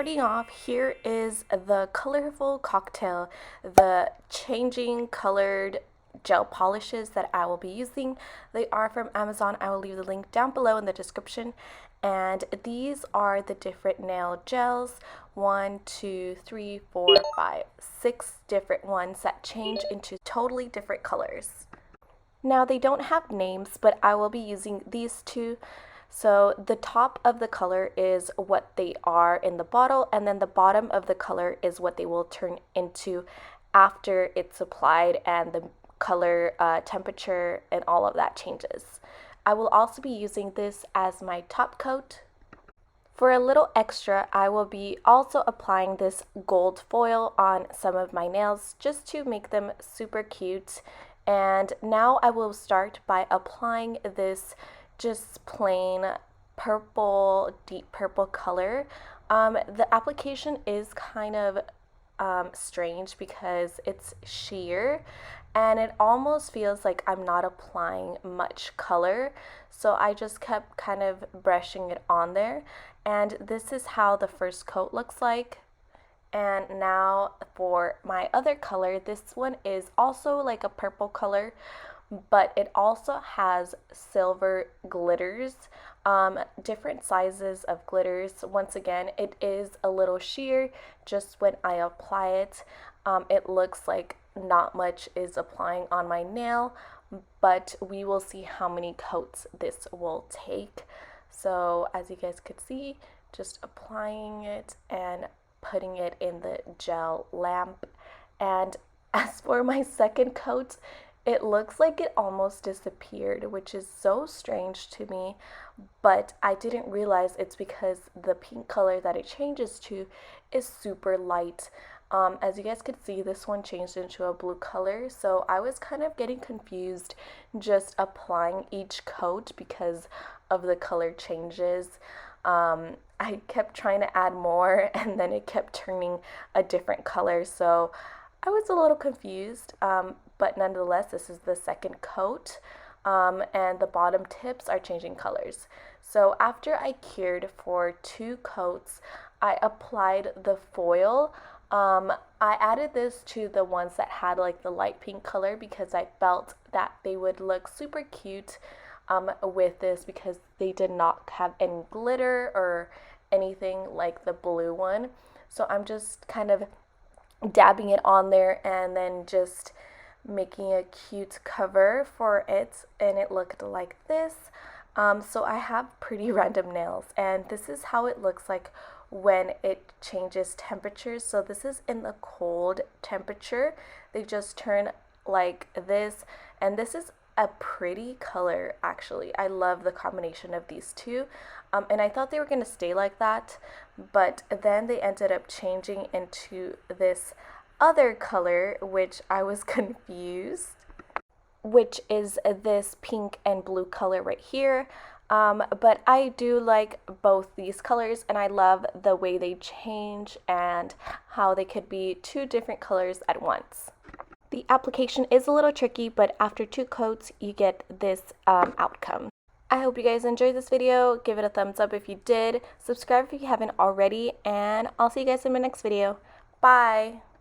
starting off, here is the colorful cocktail, the changing colored gel polishes that I will be using. They are from Amazon. I will leave the link down below in the description. And these are the different nail gels. 1, 2, 3, 4, 5, 6 different ones that change into totally different colors. Now they don't have names, but I will be using these two. So the top of the color is what they are in the bottle, and then the bottom of the color is what they will turn into after it's applied and the color temperature and all of that changes. I will also be using this as my top coat. For a little extra, I will be also applying this gold foil on some of my nails just to make them super cute. And now I will start by applying this just plain purple, deep purple color. The application is kind of strange because it's sheer and it almost feels like I'm not applying much color, so I just kept kind of brushing it on there. And this is how the first coat looks like. And now for my other color, this one is also like a purple color, but it also has silver glitters, different sizes of glitters. Once again, it is a little sheer. Just when I apply it, it looks like not much is applying on my nail, but we will see how many coats this will take. So as you guys could see, just applying it and putting it in the gel lamp. And as for my second coat, it looks like it almost disappeared, which is so strange to me, but I didn't realize it's because the pink color that it changes to is super light. As you guys could see, this one changed into a blue color, so I was kind of getting confused just applying each coat because of the color changes. I kept trying to add more and then it kept turning a different color, so I was a little confused, but nonetheless, this is the second coat, and the bottom tips are changing colors. So after I cured for 2 coats, I applied the foil. I added this to the ones that had like the light pink color because I felt that they would look super cute with this because they did not have any glitter or anything like the blue one. So I'm just kind of dabbing it on there and then just making a cute cover for it, and it looked like this. So I have pretty random nails, and this is how it looks like when it changes temperatures. So this is in the cold temperature. They just turn like this, and this is a pretty color actually. I love the combination of these two, and I thought they were going to stay like that, but then they ended up changing into this other color, which I was confused, which is this pink and blue color right here. But I do like both these colors, and I love the way they change and how they could be 2 different colors at once. The application is a little tricky, but after 2 coats, you get this outcome. I hope you guys enjoyed this video. Give it a thumbs up if you did. Subscribe if you haven't already, and I'll see you guys in my next video. Bye!